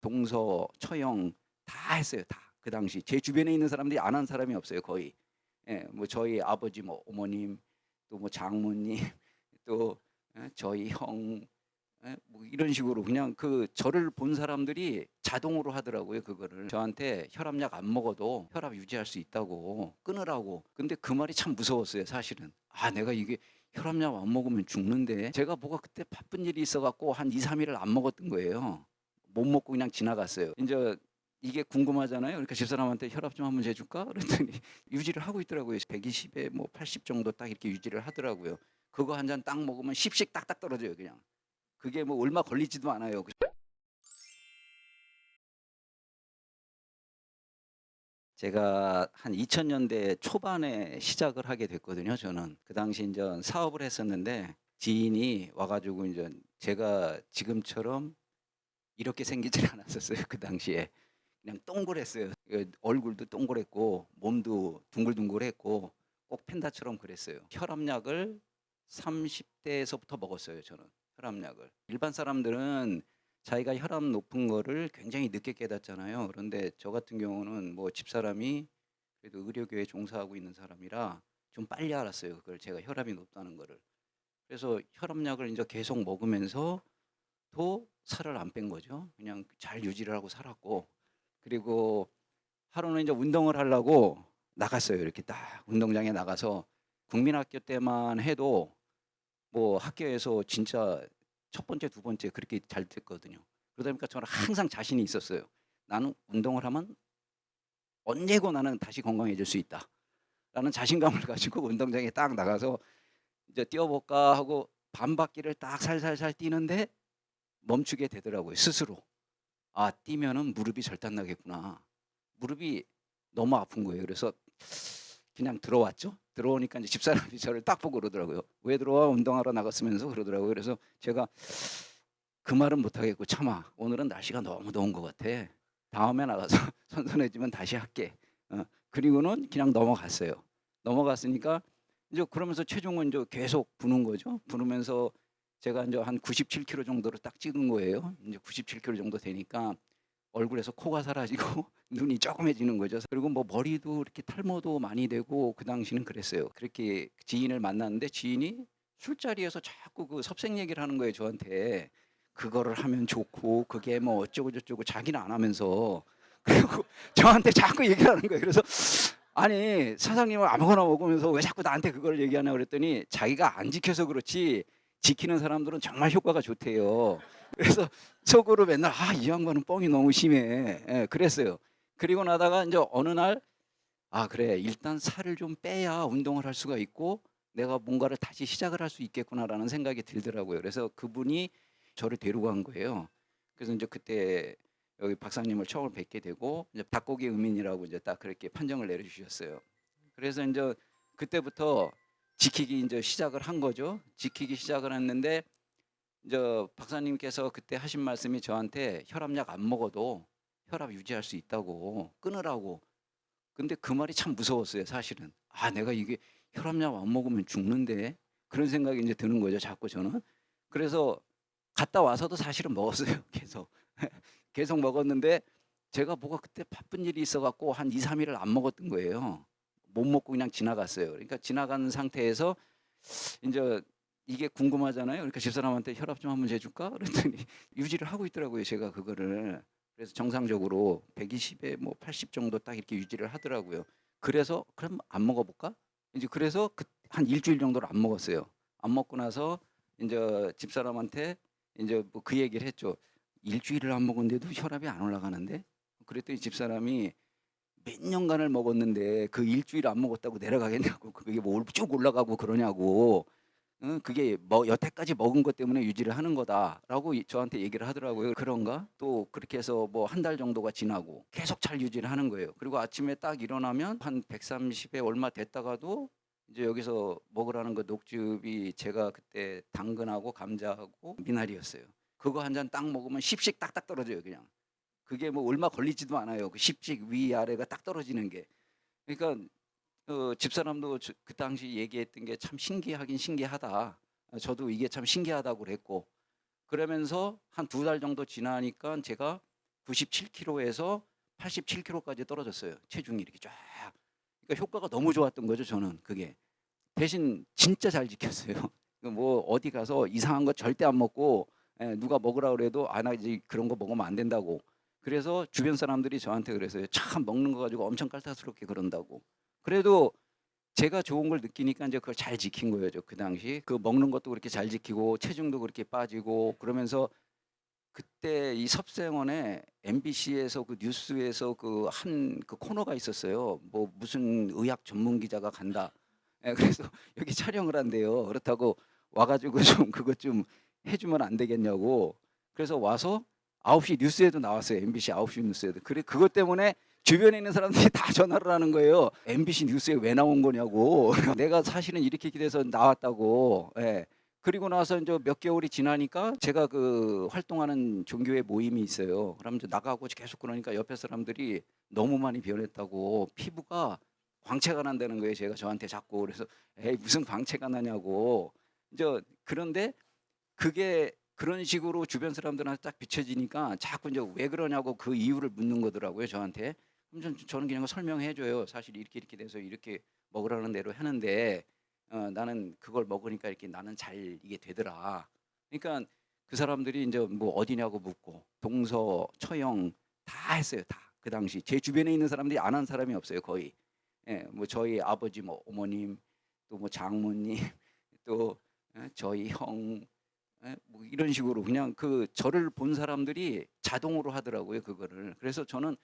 동서, 처형 다 했어요. 다. 그 당시 제 주변에 있는 사람들이 안 한 사람이 없어요, 거의. 예. 뭐 저희 아버지 뭐 어머님 또 뭐 장모님 또 저희 형 뭐 이런 식으로 그냥 그 저를 본 사람들이 자동으로 하더라고요, 그거를. 저한테 "혈압약 안 먹어도 혈압 유지할 수 있다."고 끊으라고. 근데 그 말이 참 무서웠어요, 사실은. '아 내가 이게 혈압약 안 먹으면 죽는데.' 제가 뭐가 그때 바쁜 일이 있어 갖고 한 2-3 일을 안 먹었던 거예요. 못 먹고 그냥 지나갔어요. 인제 이게 궁금하잖아요. 그러니까 집사람한테 "혈압 좀 한번 재줄까?" 그랬더니 유지를 하고 있더라고요. 120에 뭐 80 정도 딱 이렇게 유지를 하더라고요. 그거 한 잔 딱 먹으면 10씩 딱딱 떨어져요, 그냥. 그게 뭐 얼마 걸리지도 않아요. 제가 한 2000 년대 초반에 시작을 하게 됐거든요, 저는. 그 당시 인제 사업을 했었는데 지인이 와 가지고 인제 제가 지금처럼 이렇게 생기질 않았었어요, 그 당시에. 그냥 동그랬어요. 얼굴도 동그랬고 몸도 둥글둥글했고 꼭 팬다처럼 그랬어요. 혈압약을 30 대에서부터 먹었어요, 저는 혈압약을. 일반 사람들은 자기가 혈압 높은 거를 굉장히 늦게 깨닫잖아요. 그런데 저 같은 경우는 뭐 집사람이 그래도 의료계에 종사하고 있는 사람이라 좀 빨리 알았어요, 그걸 제가 혈압이 높다는 거를. 그래서 혈압약을 인제 계속 먹으면서 도 살을 안 뺀 거죠. 그냥 잘 유지를 하고 살았고 그리고 하루는 이제 운동을 하려고 나갔어요. 이렇게 딱 운동장에 나가서 국민학교 때만 해도 뭐 학교에서 진짜 첫 번째, 두 번째 그렇게 잘 됐거든요. 그러다 보니까 저는 항상 자신이 있었어요. '나는 운동을 하면 언제고 나는 다시 건강해질 수 있다.'라는 자신감을 가지고 운동장에 딱 나가서 이제 '뛰어 볼까.' 하고 반바퀴를 딱 살살살 뛰는데 멈추게 되더라고요 스스로. '아 뛰면은 무릎이 절단나겠구나.' 무릎이 너무 아픈 거예요. 그래서 그냥 들어왔죠. 들어오니까 인제 집사람이 저를 딱 보고 그러더라고요. "왜 들어와? 운동하러 나갔으면서." 그러더라고요. 그래서 제가 그 말은 못 하겠고 "참아. 오늘은 날씨가 너무 더운 것 같아. 다음에 나가서 선선해지면 다시 할게." 그리고는 그냥 넘어갔어요. 넘어갔으니까 인제 그러면서 체중은 인제 계속 부는 거죠. 부르면서 제가 인제 한 97 킬로 정도로 딱 찍은 거예요. 인제 97 킬로 정도 되니까 얼굴에서 코가 사라지고 눈이 조그매지는 거죠. 그리고 뭐 머리도 이렇게 탈모도 많이 되고 그 당시는 그랬어요. 그렇게 지인을 만났는데 지인이 술자리에서 자꾸 그 섭색 얘기를 하는 거예요, 저한테. 그거를 하면 좋고 그게 뭐 어쩌고 저쩌고 자기는 안 하면서 그리고 저한테 자꾸 얘기를 하는 거예요. 그래서 아니 사장님은 아무거나 먹으면서 왜 자꾸 나한테 그걸 얘기하냐 그랬더니 자기가 안 지켜서 그렇지 지키는 사람들은 정말 효과가 좋대요. 그래서 속으로 맨날 '아 이 양반은 뻥이 너무 심해.' 예 그랬어요. 그리고 나다가 인제 어느 날 '아 그래 일단 살을 좀 빼야 운동을 할 수가 있고 내가 뭔가를 다시 시작을 할 수 있겠구나.'라는 생각이 들더라고요. 그래서 그분이 저를 데리고 간 거예요. 그래서 인제 그때 여기 박사님을 처음 뵙게 되고 이제 닭고기 의민이라고 이제 딱 그렇게 판정을 내려 주셨어요. 그래서 인제 그때부터 지키기 인제 시작을 한 거죠. 지키기 시작을 했는데 이제 박사님께서 그때 하신 말씀이 저한테 "혈압약 안 먹어도 혈압 유지할 수 있다."고 끊으라고. 근데 그 말이 참 무서웠어요 사실은. '아 내가 이게 혈압약 안 먹으면 죽는데.' 그런 생각이 인제 드는 거죠 자꾸 저는. 그래서 갔다 와서도 사실은 먹었어요 계속. 계속 먹었는데 제가 뭐가 그때 바쁜 일이 있어 갖고 한 2-3 일을 안 먹었던 거예요. 못 먹고 그냥 지나갔어요. 그러니까 지나간 상태에서 인제 이게 궁금하잖아요. 그러니까 집사람한테 "혈압 좀 한번 재줄까?" 그랬더니 유지를 하고 있더라고요 제가 그거를. 그래서 정상적으로 120에 뭐 80 정도 딱 이렇게 유지를 하더라고요. 그래서 '그럼 안 먹어 볼까?' 인제 그래서 한 일 주일 정도를 안 먹었어요. 안 먹고 나서 인제 집사람한테 인제 뭐 그 얘기를 했죠. "일 주일을 안 먹었는데도 혈압이 안 올라가는데?" 그랬더니 집사람이 몇 년간을 먹었는데 그 일 주일 안 먹었다고 내려가겠냐고 그게 뭐 쭉 올라가고 그러냐고. "응 그게 뭐 여태까지 먹은 것 때문에 유지를 하는 거다."라고 저한테 얘기를 하더라고요. 그런가? 또 그렇게 해서 뭐 한 달 정도가 지나고 계속 잘 유지를 하는 거예요. 그리고 아침에 딱 일어나면 한 130에 얼마 됐다가도 이제 여기서 먹으라는 그 녹즙이 제가 그때 당근하고 감자하고 미나리였어요. 그거 한 잔 딱 먹으면 10씩 딱딱 떨어져요 그냥. 그게 뭐 얼마 걸리지도 않아요. 그 10씩 위아래가 딱 떨어지는 게. 그러니까 집사람도 그 당시 얘기했던 게 참 신기하긴 신기하다. 저도 이게 참 신기하다고 그랬고 그러면서 한 2달 정도 지나니까 제가 97kg에서 87kg까지 떨어졌어요. 체중이 이렇게 쫙. 그러니까 효과가 너무 좋았던 거죠, 저는 그게. 대신 진짜 잘 지켰어요. 뭐 어디 가서 이상한 거 절대 안 먹고, 누가 먹으라 그래도 나 이제 그런 거 먹으면 안 된다고. 그래서 주변 사람들이 저한테 그랬어요. 참 먹는 거 가지고 엄청 깔딱스럽게 그런다고. 그래도 제가 좋은 걸 느끼니까 이제 그걸 잘 지킨 거예요. 그 당시 그 먹는 것도 그렇게 잘 지키고 체중도 그렇게 빠지고 그러면서 그때 이 섭생원에 MBC에서 그 뉴스에서 그 한 코너가 있었어요. 뭐 무슨 의학 전문 기자가 간다. 그래서 여기 촬영을 한대요. 그렇다고 와가지고 좀 그것 좀 해주면 안 되겠냐고. 그래서 와서 9시 뉴스에도 나왔어요. MBC 9시 뉴스에도. 그래 그것 때문에 주변에 있는 사람들이 다 전화를 하는 거예요. MBC 뉴스에 왜 나온 거냐고. 내가 사실은 이렇게 돼서 나왔다고. 예. 그리고 나서 이제 몇 개월이 지나니까 제가 그 활동하는 종교회 모임이 있어요. 그럼 이제 나가고 계속 그러니까 옆에 사람들이 너무 많이 변했다고 피부가 광채가 난다는 거예요. 제가 저한테 자꾸. 그래서 에이 무슨 광채가 나냐고. 이제 그런데 그게 그런 식으로 주변 사람들한테 딱 비춰지니까 자꾸 이제 왜 그러냐고 그 이유를 묻는 거더라고요. 저한테. 그럼 저는 그냥 설명해 줘요. 사실 이렇게 돼서 이렇게 먹으라는 대로 하는데 나는 그걸 먹으니까 이렇게 나는 잘 이게 되더라. 그러니까 그 사람들이 이제 뭐 어디냐고 묻고 동서, 처형 다 했어요. 다. 그 당시 제 주변에 있는 사람들이 안 한 사람이 없어요. 거의. 예, 뭐 저희 아버지, 뭐 어머님, 또 뭐 장모님, 또 저희 형, 뭐 이런 식으로 그냥 그 저를 본 사람들이 자동으로 하더라고요. 그거를. 그래서 저는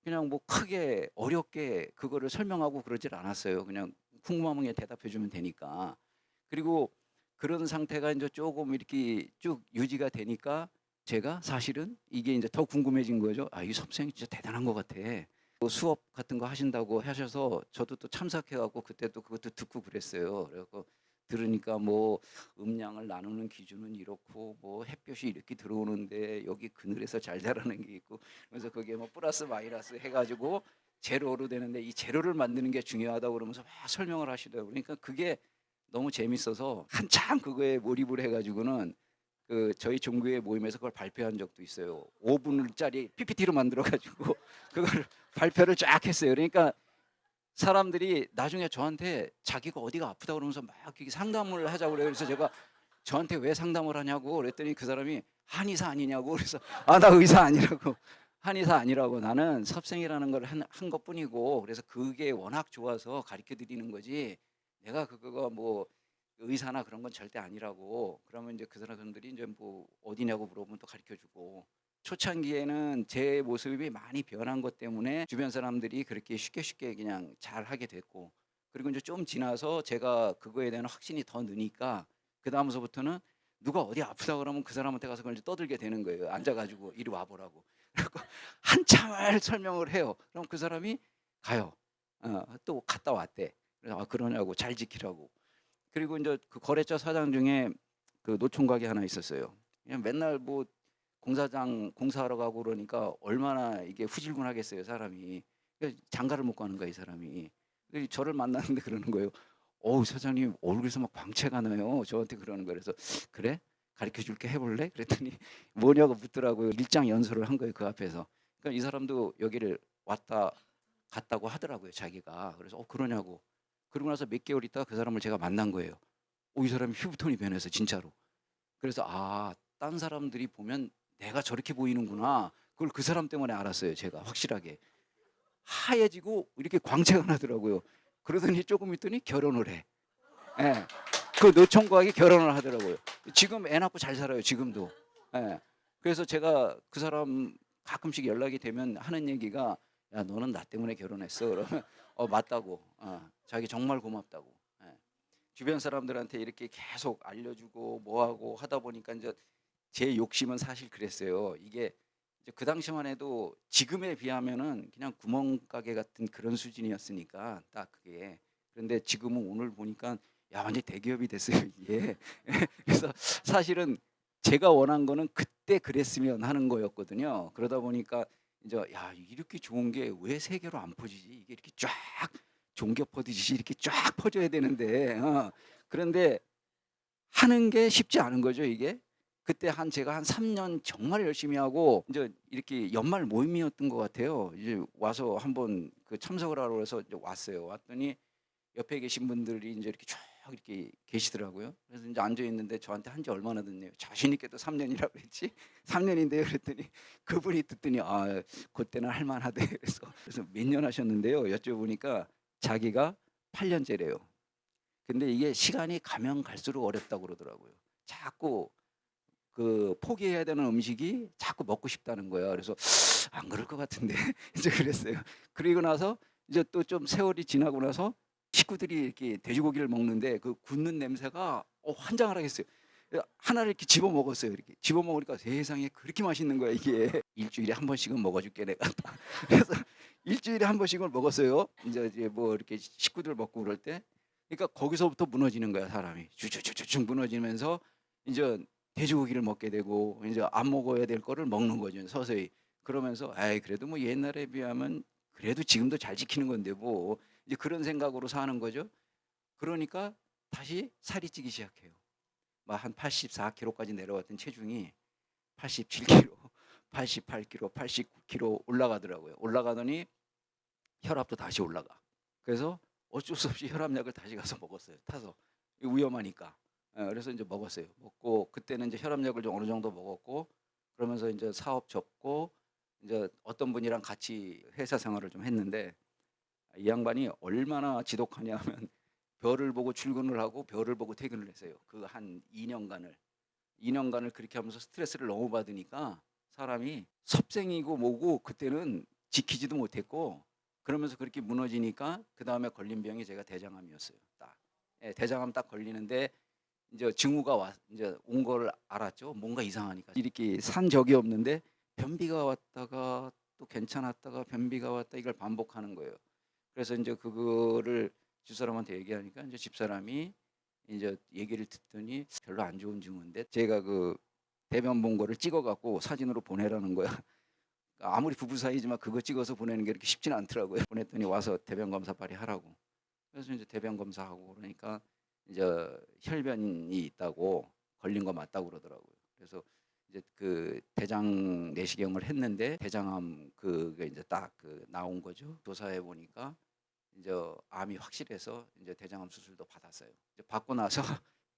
그냥 뭐 크게 어렵게 그거를 설명하고 그러질 않았어요. 그냥 궁금한 게 대답해 주면 되니까. 그리고 그런 상태가 이제 조금 이렇게 쭉 유지가 되니까 제가 사실은 이게 이제 더 궁금해진 거죠. 이 선생님 진짜 대단한 것 같아. 또 수업 같은 거 하신다고 하셔서 저도 또 참석해 갖고 그때 또 그것도 듣고 그랬어요. 그래서 들으니까 뭐 음량을 나누는 기준은 이렇고 뭐 햇볕이 이렇게 들어오는데 여기 그늘에서 잘 자라는 게 있고 그래서 그게 뭐 플러스 마이너스 해가지고 제로로 되는데 이 제로를 만드는 게 중요하다고 그러면서 막 설명을 하시더라고요. 그러니까 그게 너무 재밌어서 한참 그거에 몰입을 해가지고는 그 저희 종교회 모임에서 그걸 발표한 적도 있어요. 5분짜리 PPT로 만들어가지고 그걸 발표를 쫙 했어요. 그러니까 사람들이 나중에 저한테 자기가 어디가 아프다 그러면서 막 이렇게 상담을 하자고 그래요. 그래서 제가 저한테 왜 상담을 하냐고 그랬더니 그 사람이 한의사 아니냐고. 그래서 나 의사 아니라고. 한의사 아니라고. 나는 섭생이라는 걸 한 것뿐이고 그래서 그게 워낙 좋아서 가르쳐 드리는 거지 내가 그거가 뭐 의사나 그런 건 절대 아니라고. 그러면 이제 그 사람들이 이제 뭐 어디냐고 물어보면 또 가르쳐 주고. 초창기에는 제 모습이 많이 변한 것 때문에 주변 사람들이 그렇게 쉽게 그냥 잘 하게 됐고, 그리고 이제 좀 지나서 제가 그거에 대한 확신이 더 느니까 그 다음서부터는 누가 어디 아프다 그러면 그 사람한테 가서 그걸 이제 떠들게 되는 거예요. 앉아가지고 이리 와보라고. 그래서 한참을 설명을 해요. 그럼 그 사람이 가요. 또 갔다 왔대. 그래서 그러냐고, 잘 지키라고. 그리고 이제 그 거래처 사장 중에 그 노총각이 하나 있었어요. 그냥 맨날 뭐 공사장 공사하러 가고 그러니까 얼마나 이게 후질근하겠어요, 사람이. 장가를 못 가는 거야, 이 사람이. 저를 만났는데 그러는 거예요. 어우, 사장님 얼굴에서 막 광채가 나요. 저한테 그러는 거예요. 그래서 그래? 가르쳐 줄게, 해볼래? 그랬더니 뭐냐고 묻더라고요. 일장 연설을 한 거예요, 그 앞에서. 그러니까 이 사람도 여기를 왔다 갔다고 하더라고요, 자기가. 그래서 그러냐고. 그러고 나서 몇 개월 있다가 그 사람을 제가 만난 거예요. 이 사람이 피부톤이 변해서 진짜로. 그래서 딴 사람들이 보면 내가 저렇게 보이는구나. 그걸 그 사람 때문에 알았어요. 제가 확실하게. 하얘지고 이렇게 광채가 나더라고요. 그러더니 조금 있더니 결혼을 해. 예. 그 노총각이 결혼을 하더라고요. 지금 애 낳고 잘 살아요. 지금도. 예. 그래서 제가 그 사람 가끔씩 연락이 되면 하는 얘기가, 야 너는 나 때문에 결혼했어. 그러면 맞다고. 자기 정말 고맙다고. 예. 주변 사람들한테 이렇게 계속 알려주고 뭐하고 하다 보니까 이제 제 욕심은 사실 그랬어요. 이게 이제 그 당시만 해도 지금에 비하면은 그냥 구멍가게 같은 그런 수준이었으니까 딱 그게. 그런데 지금은 오늘 보니까 야 완전 대기업이 됐어요 이게. 그래서 사실은 제가 원한 거는 그때 그랬으면 하는 거였거든요. 그러다 보니까 이제 야 이렇게 좋은 게 왜 세계로 안 퍼지지? 이게 이렇게 쫙 종교 퍼지듯이 이렇게 쫙 퍼져야 되는데 그런데 하는 게 쉽지 않은 거죠 이게. 그때 제가 한 3년 정말 열심히 하고 인제 이렇게 연말 모임이었던 것 같아요. 이제 와서 한번 그 참석을 하라고 해서 이제 왔어요. 왔더니 옆에 계신 분들이 인제 이렇게 쭉 이렇게 계시더라고요. 그래서 인제 앉아 있는데 저한테 한 지 얼마나 됐네요. 자신 있게 또 3 년이라고 그랬지. "3 년인데요." 그랬더니 그분이 듣더니 "아 그때는 할 만하대." 그래서 "몇 년 하셨는데요?" 여쭤보니까 자기가 8 년째래요. 근데 이게 시간이 가면 갈수록 어렵다고 그러더라고요. 자꾸 그 포기해야 되는 음식이 자꾸 먹고 싶다는 거예요. 그래서 '안 그럴 것 같은데.' 이제 그랬어요. 그리고 나서 이제 또 좀 세월이 지나고 나서 식구들이 이렇게 돼지고기를 먹는데 그 굽는 냄새가 환장을 하겠어요. 하나를 이렇게 집어 먹었어요. 이렇게 집어 먹으니까 세상에 그렇게 맛있는 거야 이게. "일 주일에 한 번씩은 먹어 줄게 내가." 그래서 일 주일에 한 번씩은 먹었어요. 인제 뭐 이렇게 식구들 먹고 그럴 때. 그러니까 거기서부터 무너지는 거야 사람이. 주주주주쭉 무너지면서 인제 돼지고기를 먹게 되고 인제 안 먹어야 될 거를 먹는 거죠 서서히. 그러면서 '아이 그래도 뭐 옛날에 비하면 그래도 지금도 잘 지키는 건데 뭐.' 이제 그런 생각으로 사는 거죠. 그러니까 다시 살이 찌기 시작해요. 막 한 84 킬로까지 내려왔던 체중이 87 킬로, 88 킬로, 89 킬로 올라가더라고요. 올라가더니 혈압도 다시 올라가. 그래서 어쩔 수 없이 혈압약을 다시 가서 먹었어요 타서. 위험하니까. 그래서 인제 먹었어요. 먹고 그때는 인제 혈압약을 좀 어느 정도 먹었고 그러면서 인제 사업 접고 인제 어떤 분이랑 같이 회사 생활을 좀 했는데 이 양반이 얼마나 지독하냐면 별을 보고 출근을 하고 별을 보고 퇴근을 했어요. 그 한 2 년간을. 2 년간을 그렇게 하면서 스트레스를 너무 받으니까 사람이 섭생이고 뭐고 그때는 지키지도 못했고 그러면서 그렇게 무너지니까 그다음에 걸린 병이 제가 대장암이었어요 딱. 예 대장암 딱 걸리는데 인제 징후가 인제 온 걸 알았죠. 뭔가 이상하니까. 이렇게 산 적이 없는데 변비가 왔다가 또 괜찮았다가 변비가 왔다 이걸 반복하는 거예요. 그래서 인제 그거를 집사람한테 얘기하니까 인제 집사람이 인제 얘기를 듣더니 별로 안 좋은 징후인데 제가 그 대변 본 거를 찍어 갖고 사진으로 보내라는 거야. 아무리 부부 사이지만 그거 찍어서 보내는 게 그렇게 쉽지는 않더라고요. 보냈더니 와서 대변 검사 빨리 하라고. 그래서 인제 대변 검사하고 그러니까 이제 혈변이 있다고 걸린 거 맞다고 그러더라고요. 그래서 이제 그 대장 내시경을 했는데 대장암 그게 인제 딱 그 나온 거죠. 조사해 보니까 인제 암이 확실해서 인제 대장암 수술도 받았어요. 이제 받고 나서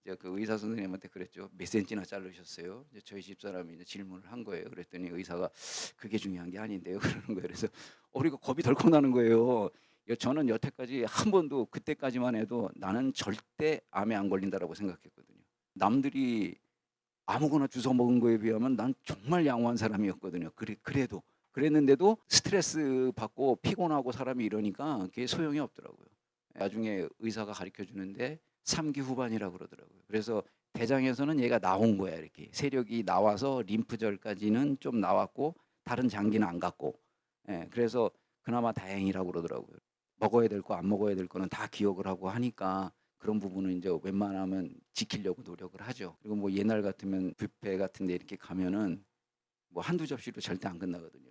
이제 그 의사 선생님한테 그랬죠. "몇 센치나 자르셨어요?" 이제 저희 집사람이 이제 질문을 한 거예요. 그랬더니 의사가 "그게 중요한 게 아닌데요." 그러는 거예요. 그래서 그러니까 겁이 덜컥 나는 거예요. 저는 여태까지 한 번도 그때까지만 해도 '나는 절대 암에 안 걸린다.'라고 생각했거든요. 남들이 아무거나 주워 먹은 거에 비하면 난 정말 양호한 사람이었거든요. 그래도. 그랬는데도 스트레스 받고 피곤하고 사람이 이러니까 그게 소용이 없더라고요. 나중에 의사가 가르쳐 주는데 3기 후반이라고 그러더라고요. 그래서 대장에서는 얘가 나온 거야 이렇게. 세력이 나와서 림프절까지는 좀 나왔고 다른 장기는 안 갔고. 예 그래서 그나마 다행이라고 그러더라고요. 먹어야 될 거 안 먹어야 될 거는 다 기억을 하고 하니까 그런 부분은 인제 웬만하면 지키려고 노력을 하죠. 그리고 뭐 옛날 같으면 뷔페 같은 데 이렇게 가면은 뭐 한두 접시로 절대 안 끝나거든요.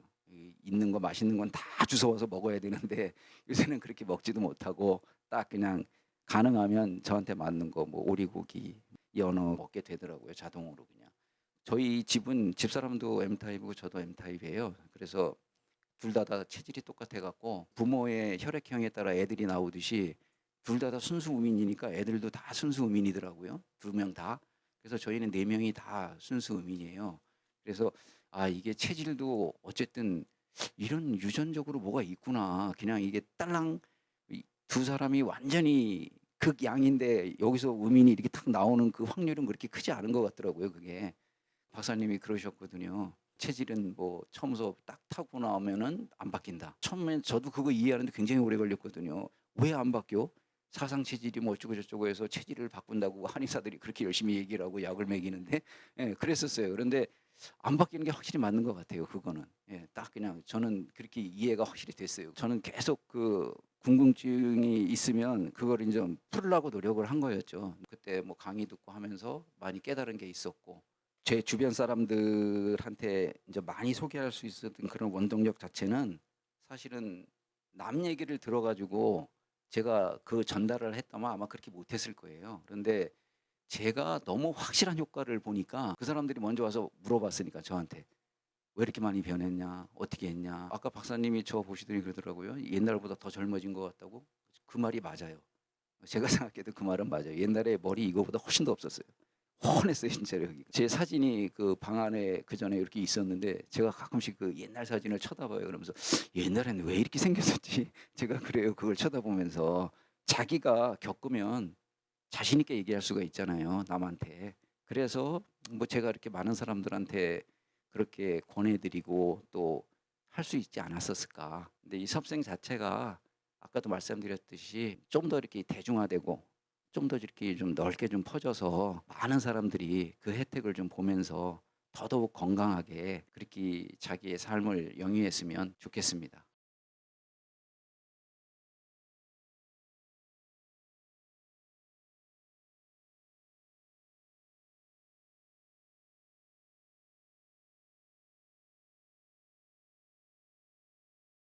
있는 거 맛있는 건 다 주워와서 먹어야 되는데 요새는 그렇게 먹지도 못하고 딱 그냥 가능하면 저한테 맞는 거 뭐 오리고기, 연어 먹게 되더라고요 자동으로 그냥. 저희 집은 집사람도 M 타입이고 저도 M 타입이에요. 그래서 둘 다 체질이 똑같아 갖고 부모의 혈액형에 따라 애들이 나오듯이 둘 다 순수 음인이니까 애들도 다 순수 음인이더라고요, 두 명 다. 그래서 저희는 네 명이 다 순수 음인이에요. 그래서 '아 이게 체질도 어쨌든 이런 유전적으로 뭐가 있구나.' 그냥 이게 딸랑 두 사람이 완전히 극양인데 여기서 음인이 이렇게 탁 나오는 그 확률은 그렇게 크지 않은 것 같더라고요 그게. 박사님이 그러셨거든요. 체질은 뭐 처음부터 딱 타고 나오면은 안 바뀐다. 처음엔 저도 그거 이해하는데 굉장히 오래 걸렸거든요. 왜 안 바뀌어? 사상 체질이 뭐 어쩌고 저쩌고 해서 체질을 바꾼다고 한의사들이 그렇게 열심히 얘기를 하고 약을 먹이는데 예 그랬었어요. 그런데 안 바뀌는 게 확실히 맞는 것 같아요 그거는. 예 딱 그냥 저는 그렇게 이해가 확실히 됐어요. 저는 계속 그 궁금증이 있으면 그거를 인제 풀으려고 노력을 한 거였죠. 그때 뭐 강의 듣고 하면서 많이 깨달은 게 있었고 제 주변 사람들한테 인제 많이 소개할 수 있었던 그런 원동력 자체는 사실은 남 얘기를 들어 가지고 제가 그 전달을 했다면 아마 그렇게 못했을 거예요. 그런데 제가 너무 확실한 효과를 보니까 그 사람들이 먼저 와서 물어봤으니까 저한테 "왜 이렇게 많이 변했냐? 어떻게 했냐?" 아까 박사님이 저 보시더니 그러더라고요. "옛날보다 더 젊어진 것 같다."고. 그 말이 맞아요. 제가 생각해도 그 말은 맞아요. 옛날에 머리 이거보다 훨씬 더 없었어요. 훤했어요 진짜로 여기가. 제 사진이 그 방 안에 그전에 이렇게 있었는데 제가 가끔씩 그 옛날 사진을 쳐다봐요. 그러면서 '옛날에는 왜 이렇게 생겼었지?' 제가 그래요. 그걸 쳐다보면서. 자기가 겪으면 자신 있게 얘기할 수가 있잖아요, 남한테. 그래서 뭐 제가 이렇게 많은 사람들한테 그렇게 권해 드리고 또 할 수 있지 않았었을까. 근데 이 섭생 자체가 아까도 말씀드렸듯이 좀 더 이렇게 대중화되고 좀 더 이렇게 좀 넓게 좀 퍼져서 많은 사람들이 그 혜택을 좀 보면서 더더욱 건강하게 그렇게 자기의 삶을 영위했으면 좋겠습니다.